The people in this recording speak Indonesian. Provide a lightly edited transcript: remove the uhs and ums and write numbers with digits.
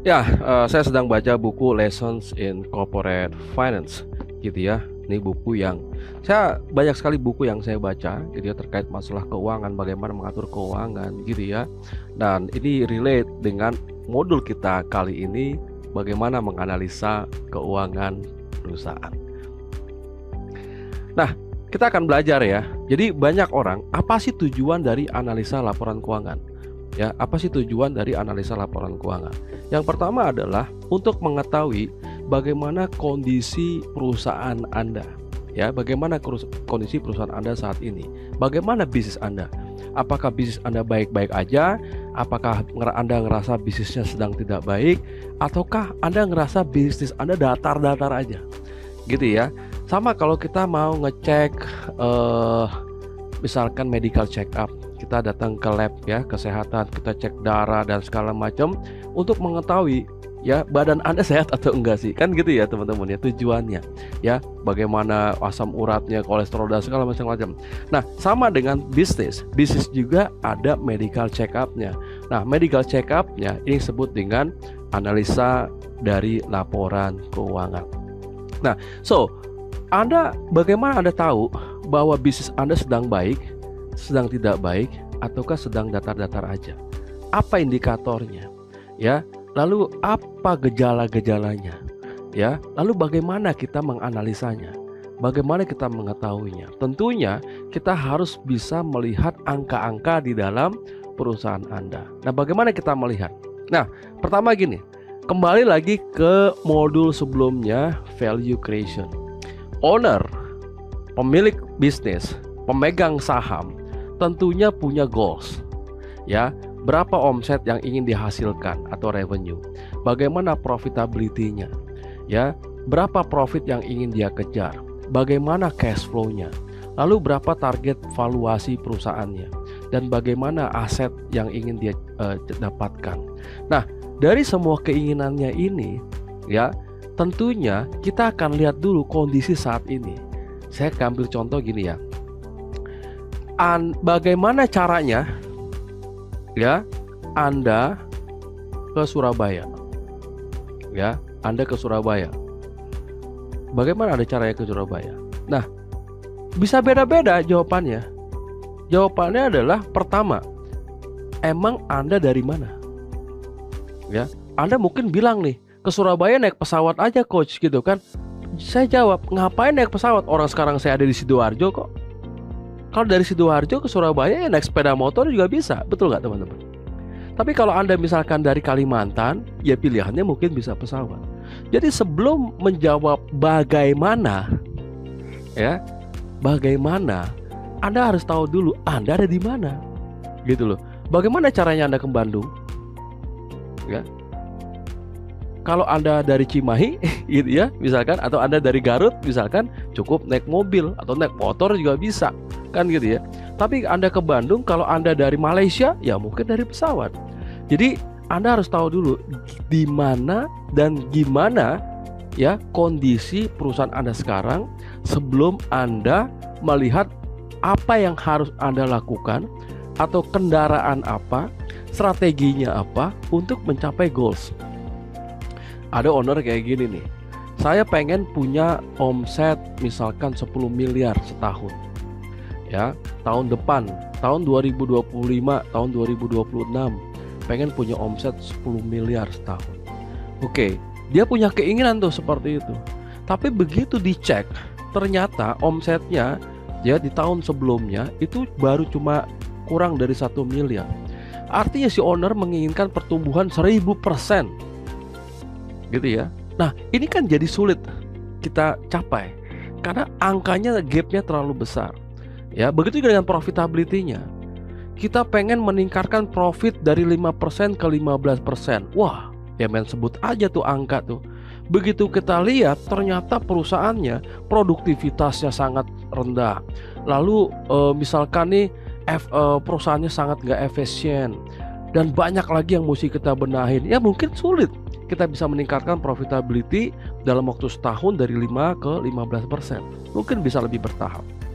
Ya, saya sedang baca buku Lessons in Corporate Finance, gitu ya. Ini buku yang banyak sekali buku yang saya baca, gitu ya, terkait masalah keuangan, bagaimana mengatur keuangan, gitu ya. Dan ini relate dengan modul kita kali ini, bagaimana menganalisa keuangan perusahaan. Nah, kita akan belajar ya. Jadi banyak orang, apa sih tujuan dari analisa laporan keuangan? Ya, apa sih tujuan dari analisa laporan keuangan? Yang pertama adalah untuk mengetahui bagaimana kondisi perusahaan Anda. Ya, bagaimana kondisi perusahaan Anda saat ini? Bagaimana bisnis Anda? Apakah bisnis Anda baik-baik aja? Apakah Anda ngerasa bisnisnya sedang tidak baik? Ataukah Anda ngerasa bisnis Anda datar-datar aja? Gitu ya. Sama kalau kita mau ngecek misalkan medical check up, kita datang ke lab ya, kesehatan, kita cek darah dan segala macam untuk mengetahui ya badan Anda sehat atau enggak sih, kan gitu ya teman-teman ya tujuannya ya, bagaimana asam uratnya, kolesterol dan segala macam. Nah, sama dengan bisnis juga ada medical check up-nya. Nah, medical check up-nya ini disebut dengan analisa dari laporan keuangan. Nah, bagaimana Anda tahu bahwa bisnis Anda sedang baik, sedang tidak baik, ataukah sedang datar-datar aja? Apa indikatornya? Ya, lalu apa gejala-gejalanya? Ya, lalu bagaimana kita menganalisanya? Bagaimana kita mengetahuinya? Tentunya kita harus bisa melihat angka-angka di dalam perusahaan Anda. Nah, bagaimana kita melihat? Nah, pertama gini, kembali lagi ke modul sebelumnya, value creation. Owner, pemilik bisnis, pemegang saham tentunya punya goals. Ya, berapa omset yang ingin dihasilkan atau revenue? Bagaimana profitability-nya? Ya, berapa profit yang ingin dia kejar? Bagaimana cash flow-nya? Lalu berapa target valuasi perusahaannya? Dan bagaimana aset yang ingin dia dapatkan? Nah, dari semua keinginannya ini, ya, tentunya kita akan lihat dulu kondisi saat ini. Saya ambil contoh gini ya. Bagaimana caranya ya Anda ke Surabaya? Ya, Anda ke Surabaya. Bagaimana ada caranya ke Surabaya? Nah, bisa beda-beda jawabannya. Jawabannya adalah pertama, emang Anda dari mana? Ya, Anda mungkin bilang nih, ke Surabaya naik pesawat aja coach gitu kan. Saya jawab, ngapain naik pesawat? Orang sekarang saya ada di Sidoarjo kok. Kalau dari Sidoarjo ke Surabaya ya naik sepeda motor juga bisa, betul nggak teman-teman? Tapi kalau Anda misalkan dari Kalimantan, ya pilihannya mungkin bisa pesawat. Jadi sebelum menjawab bagaimana, ya, bagaimana, Anda harus tahu dulu Anda ada di mana, gitu loh. Bagaimana caranya Anda ke Bandung? Ya, kalau Anda dari Cimahi gitu ya, misalkan, atau Anda dari Garut misalkan, cukup naik mobil atau naik motor juga bisa, kan gitu ya. Tapi Anda ke Bandung, kalau Anda dari Malaysia, ya mungkin dari pesawat. Jadi Anda harus tahu dulu di mana dan gimana ya kondisi perusahaan Anda sekarang sebelum Anda melihat apa yang harus Anda lakukan atau kendaraan apa, strateginya apa untuk mencapai goals. Ada owner kayak gini nih, saya pengen punya omset misalkan 10 miliar setahun. Ya, tahun depan, tahun 2025, tahun 2026 pengen punya omset 10 miliar setahun. Oke, dia punya keinginan tuh seperti itu. Tapi begitu dicek, ternyata omsetnya ya di tahun sebelumnya itu baru cuma kurang dari 1 miliar. Artinya si owner menginginkan pertumbuhan 1000%. Gitu ya. Nah, ini kan jadi sulit kita capai karena angkanya, gapnya terlalu besar. Ya, begitu juga dengan profitability-nya. Kita pengen meningkatkan profit dari 5% ke 15%. Wah, ya men, sebut aja tuh angka tuh. Begitu kita lihat ternyata perusahaannya produktivitasnya sangat rendah. Lalu misalkan nih perusahaannya sangat nggak efisien dan banyak lagi yang mesti kita benahin. Ya mungkin sulit kita bisa meningkatkan profitability dalam waktu setahun dari 5 ke 15%. Mungkin bisa lebih bertahap.